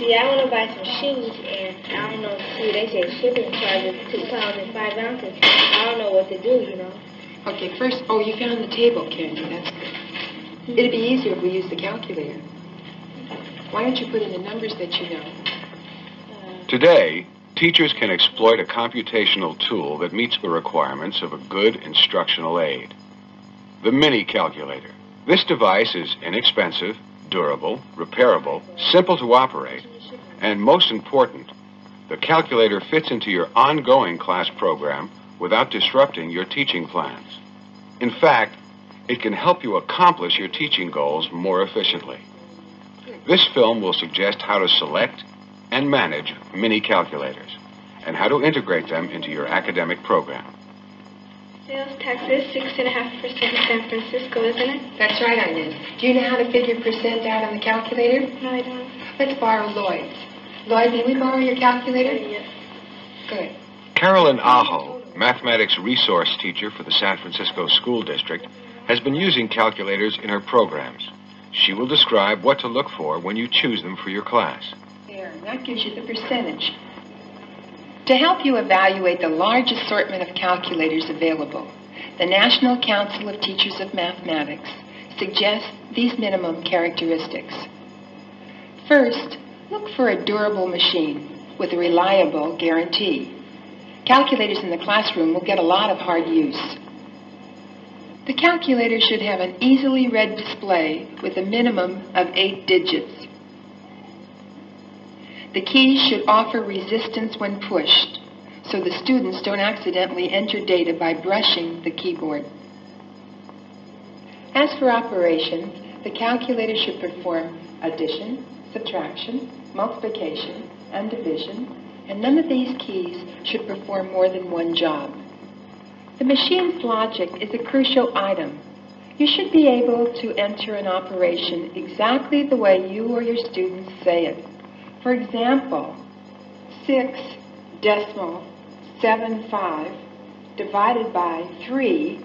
Yeah, I want to buy some shoes, and I don't know, see, they said shipping charges 2 pounds and 5 ounces. I don't know what to do, you know. Okay, first, oh, you found the table, Candy. That's good. It'd be easier if we used the calculator. Why don't you put in the numbers that you know? Today, teachers can exploit a computational tool that meets the requirements of a good instructional aid. The Minicalculator. This device is inexpensive, durable, repairable, simple to operate, and most important, the calculator fits into your ongoing class program without disrupting your teaching plans. In fact, it can help you accomplish your teaching goals more efficiently. This film will suggest how to select and manage mini-calculators and how to integrate them into your academic program. Sales tax is 6.5% in San Francisco, isn't it? That's right, Inez. Do you know how to figure percent out on the calculator? No, I don't. Let's borrow Lloyd's. Lloyd, may we borrow your calculator? Yes. Good. Carolyn Aho, mathematics resource teacher for the San Francisco School District, has been using calculators in her programs. She will describe what to look for when you choose them for your class. There, that gives you the percentage. To help you evaluate the large assortment of calculators available, the National Council of Teachers of Mathematics suggests these minimum characteristics. First, look for a durable machine with a reliable guarantee. Calculators in the classroom will get a lot of hard use. The calculator should have an easily read display with a minimum of 8 digits. The keys should offer resistance when pushed, so the students don't accidentally enter data by brushing the keyboard. As for operations, the calculator should perform addition, subtraction, multiplication, and division, and none of these keys should perform more than one job. The machine's logic is a crucial item. You should be able to enter an operation exactly the way you or your students say it. For example, 6.75 divided by 3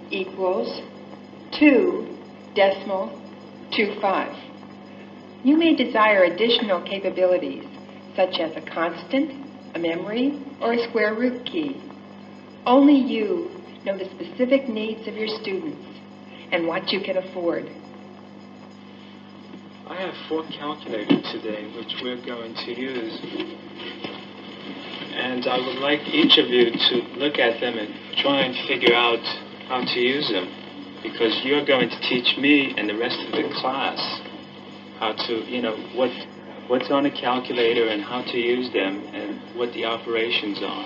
equals 2.25. You may desire additional capabilities, such as a constant, a memory, or a square root key. Only you know the specific needs of your students and what you can afford. I have 4 calculators today, which we're going to use. And I would like each of you to look at them and try and figure out how to use them. Because you're going to teach me and the rest of the class how to, what's on a calculator and how to use them and what the operations are.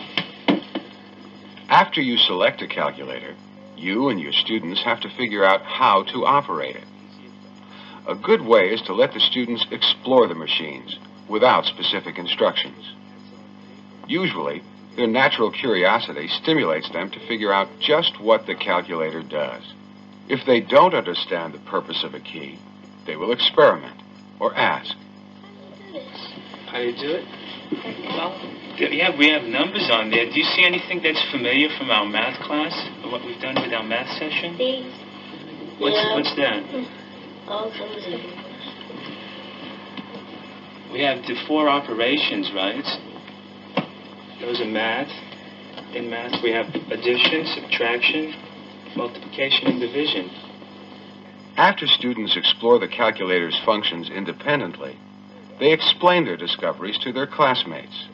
After you select a calculator, you and your students have to figure out how to operate it. A good way is to let the students explore the machines without specific instructions. Usually, their natural curiosity stimulates them to figure out just what the calculator does. If they don't understand the purpose of a key, they will experiment or ask. How do you do it? Well, yeah, we have numbers on there. Do you see anything that's familiar from our math class, or what we've done with our math session? These. What's that? We have the 4 operations, right? Those are math. In math, we have addition, subtraction, multiplication, and division. After students explore the calculator's functions independently, they explain their discoveries to their classmates.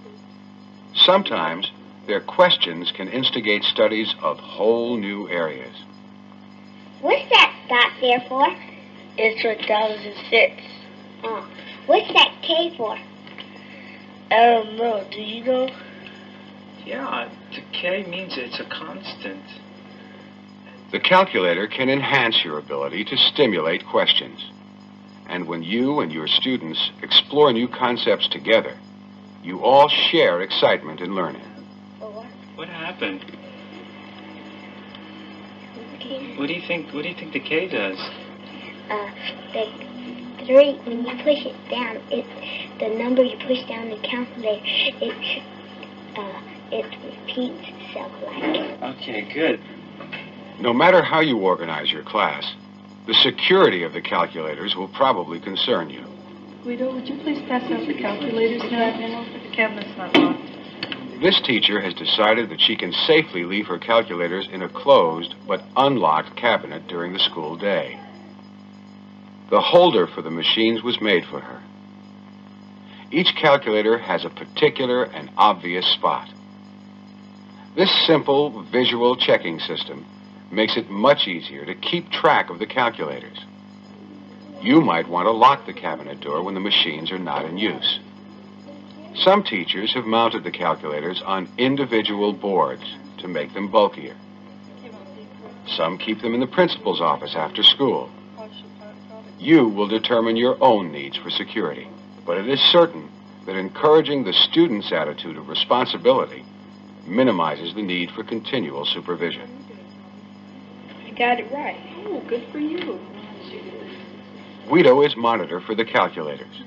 Sometimes, their questions can instigate studies of whole new areas. What's that dot there for? It's for dollars and cents. Oh. What's that K for? I don't know. Do you know? Yeah, the K means it's a constant. The calculator can enhance your ability to stimulate questions. And when you and your students explore new concepts together, you all share excitement in learning. What happened? What do you think the K does? The 3, when you push it down, the number you push down the calculator, it repeats itself like. Okay, good. No matter how you organize your class, the security of the calculators will probably concern you. Guido, would you please pass out the calculators now? The cabinet's not locked. This teacher has decided that she can safely leave her calculators in a closed but unlocked cabinet during the school day. The holder for the machines was made for her. Each calculator has a particular and obvious spot. This simple visual checking system makes it much easier to keep track of the calculators. You might want to lock the cabinet door when the machines are not in use. Some teachers have mounted the calculators on individual boards to make them bulkier. Some keep them in the principal's office after school. You will determine your own needs for security, but it is certain that encouraging the student's attitude of responsibility minimizes the need for continual supervision. You got it right. Oh, good for you. Guido is monitor for the calculators.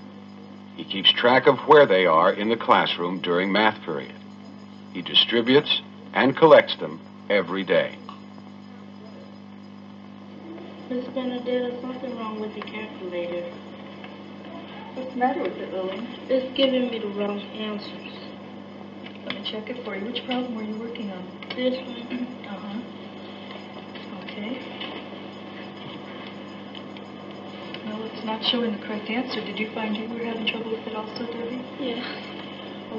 He keeps track of where they are in the classroom during math period. He distributes and collects them every day. Miss Bennett, there's something wrong with the calculator. What's the matter with it, Lily? It's giving me the wrong answers. Let me check it for you. Which problem were you working on? This one. Okay. No, it's not showing the correct answer. Did you find you were having trouble with it also, Debbie? Yeah.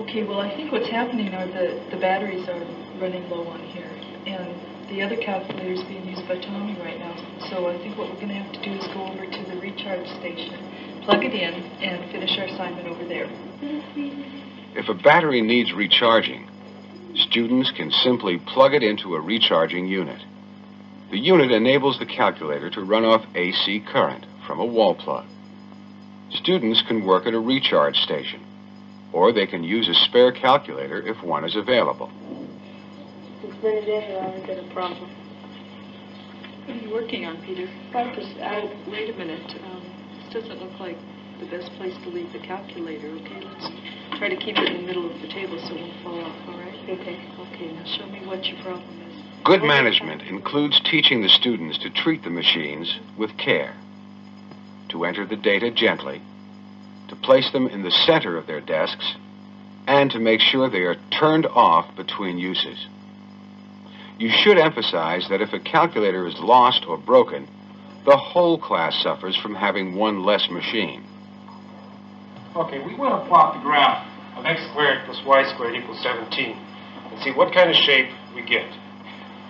Okay, well, I think what's happening are the batteries are running low on here, and the other calculator is being used by Tommy right now. So I think what we're going to have to do is go over to the recharge station, plug it in, and finish our assignment over there. If a battery needs recharging, students can simply plug it into a recharging unit. The unit enables the calculator to run off AC current from a wall plug. Students can work at a recharge station, or they can use a spare calculator if one is available. It's been a day, I've been a problem. What are you working on, Peter? Oh, wait a minute. This doesn't look like the best place to leave the calculator, okay? Let's try to keep it in the middle of the table so it won't fall off, all right? Okay. Okay, now show me what your problem is. Good management includes teaching the students to treat the machines with care, to enter the data gently, to place them in the center of their desks, and to make sure they are turned off between uses. You should emphasize that if a calculator is lost or broken, the whole class suffers from having one less machine. Okay, we want to plot the graph of x squared plus y squared equals 17 and see what kind of shape we get.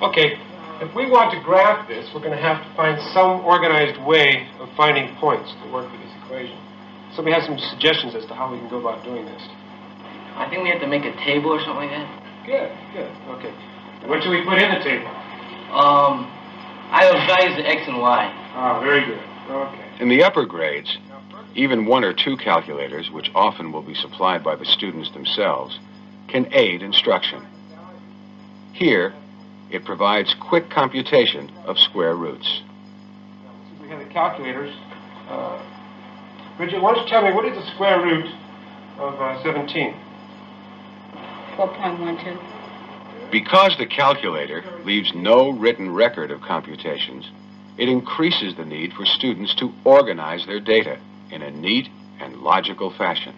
Okay, if we want to graph this, we're going to have to find some organized way of finding points to work with this equation. So we have some suggestions as to how we can go about doing this. I think we have to make a table or something like that. Good, good, okay. And what should we put in the table? I have values of x and y. Ah, very good, okay. In the upper grades, even one or two calculators, which often will be supplied by the students themselves, can aid instruction. Here, it provides quick computation of square roots. Since we have the calculators, Bridget, why don't you tell me what is the square root of 17? 4.12. Because the calculator leaves no written record of computations, it increases the need for students to organize their data in a neat and logical fashion.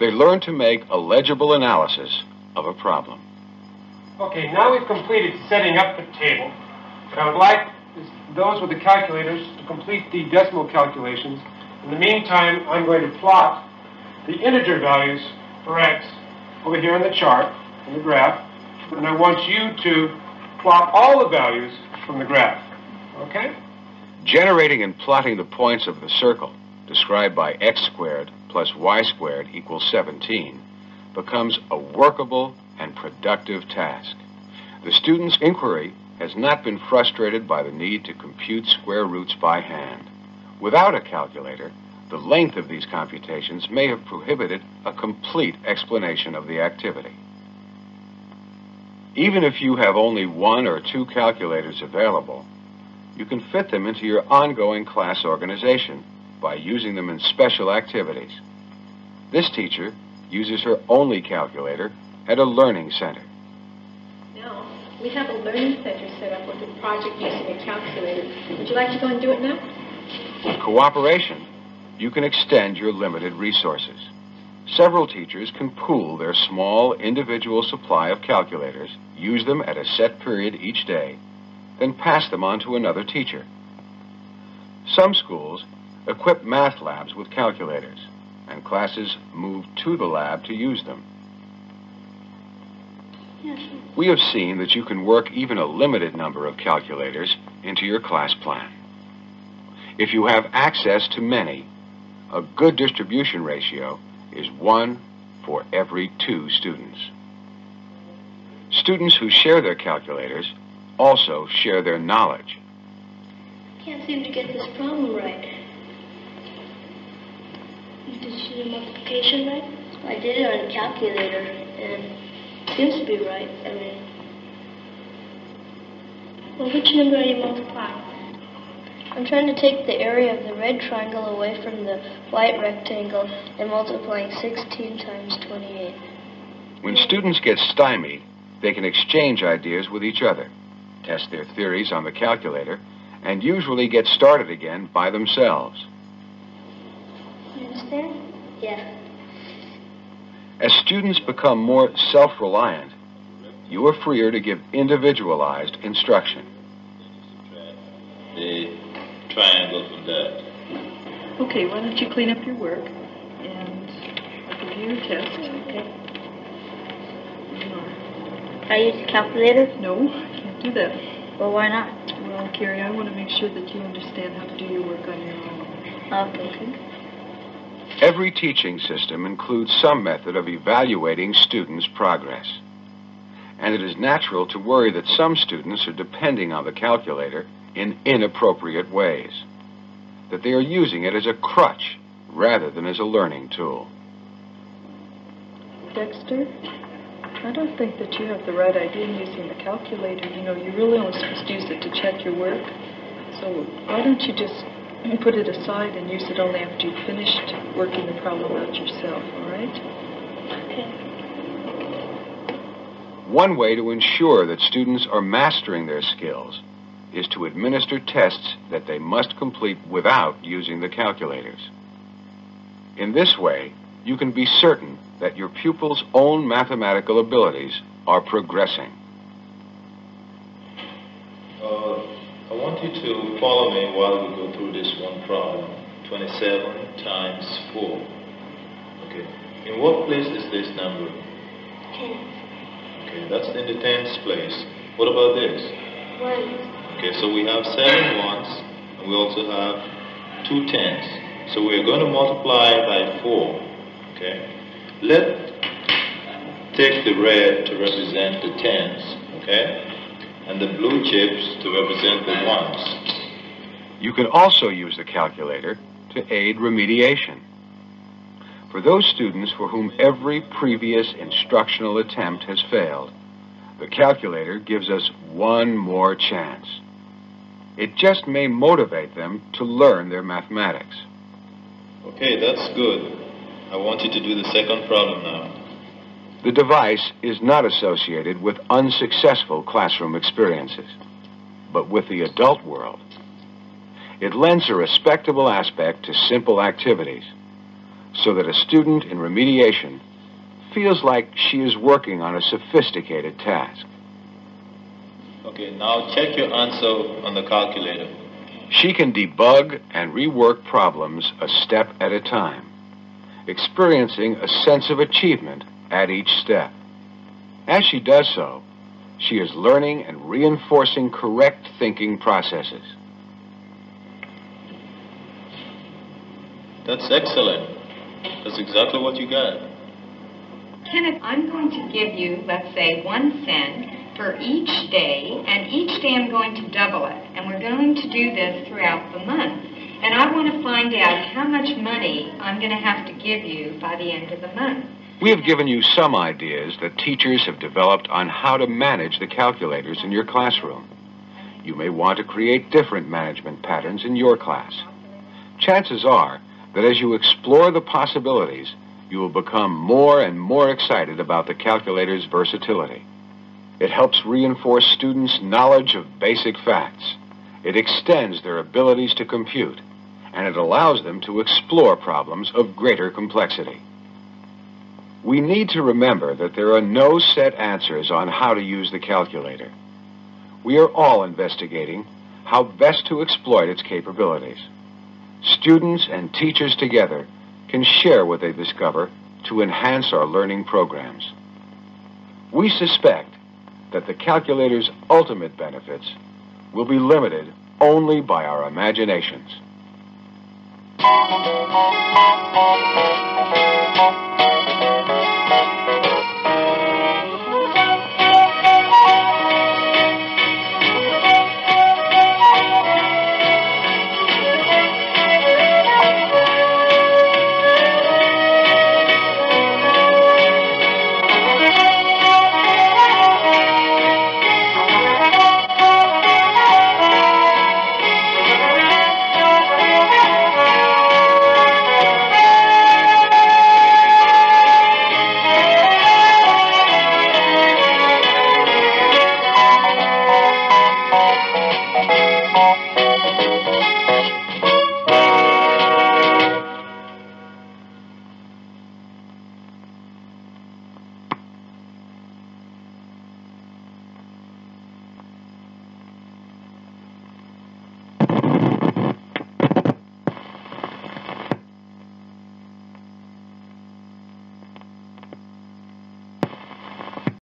They learn to make a legible analysis of a problem. Okay, now we've completed setting up the table, but I would like those with the calculators to complete the decimal calculations. In the meantime, I'm going to plot the integer values for x over here on the chart, in the graph, and I want you to plot all the values from the graph, okay? Generating and plotting the points of the circle, described by x squared plus y squared equals 17, becomes a workable and productive task. The student's inquiry has not been frustrated by the need to compute square roots by hand. Without a calculator, the length of these computations may have prohibited a complete explanation of the activity. Even if you have only one or two calculators available, you can fit them into your ongoing class organization by using them in special activities. This teacher uses her only calculator at a learning center. Now, we have a learning center set up with a project using a calculator. Would you like to go and do it now? Cooperation you can extend your limited resources. Several teachers can pool their small individual supply of calculators, use them at a set period each day, then pass them on to another teacher. Some schools equip math labs with calculators, and classes move to the lab to use them. We have seen that you can work even a limited number of calculators into your class plan. If you have access to many, a good distribution ratio is 1 for every 2 students. Students who share their calculators also share their knowledge. I can't seem to get this problem right. Did you do the multiplication right? I did it on a calculator, and it seems to be right. I mean, well, which number are you multiplying? I'm trying to take the area of the red triangle away from the white rectangle and multiplying 16 times 28. When students get stymied, they can exchange ideas with each other, test their theories on the calculator, and usually get started again by themselves. You understand? Yeah. As students become more self-reliant, you are freer to give individualized instruction. The triangle from that. Okay, why don't you clean up your work, and I'll give you your test. Okay. Here you are. Can I use the calculator? No, I can't do that. Well, why not? Well, Carrie, I want to make sure that you understand how to do your work on your own. Okay. Every teaching system includes some method of evaluating students' progress. And it is natural to worry that some students are depending on the calculator in inappropriate ways, that they are using it as a crutch rather than as a learning tool. Dexter, I don't think that you have the right idea in using the calculator. You know, you're really only supposed to use it to check your work. So why don't you just put it aside and use it only after you've finished working the problem out yourself, all right? Okay. One way to ensure that students are mastering their skills is to administer tests that they must complete without using the calculators. In this way, you can be certain that your pupils' own mathematical abilities are progressing. I want you to follow me while we go through this one problem. 27 times 4. Okay. In what place is this number? 10. Okay, that's in the tens place. What about this? 1. Okay, so we have 7 ones, and we also have 2 tens. So we're going to multiply by 4. Okay. Take the red to represent the tens. Okay. And the blue chips to represent the ones. You can also use the calculator to aid remediation. For those students for whom every previous instructional attempt has failed, the calculator gives us one more chance. It just may motivate them to learn their mathematics. Okay, that's good. I want you to do the second problem now. The device is not associated with unsuccessful classroom experiences, but with the adult world. It lends a respectable aspect to simple activities, so that a student in remediation feels like she is working on a sophisticated task. Okay, now check your answer on the calculator. She can debug and rework problems a step at a time, experiencing a sense of achievement at each step. As she does so, she is learning and reinforcing correct thinking processes. That's excellent. That's exactly what you got. Kenneth, I'm going to give you, let's say, 1 cent for each day, and each day I'm going to double it. And we're going to do this throughout the month. And I want to find out how much money I'm going to have to give you by the end of the month. We have given you some ideas that teachers have developed on how to manage the calculators in your classroom. You may want to create different management patterns in your class. Chances are that as you explore the possibilities, you will become more and more excited about the calculator's versatility. It helps reinforce students' knowledge of basic facts. It extends their abilities to compute, and it allows them to explore problems of greater complexity. We need to remember that there are no set answers on how to use the calculator. We are all investigating how best to exploit its capabilities. Students and teachers together can share what they discover to enhance our learning programs. We suspect that the calculator's ultimate benefits will be limited only by our imaginations.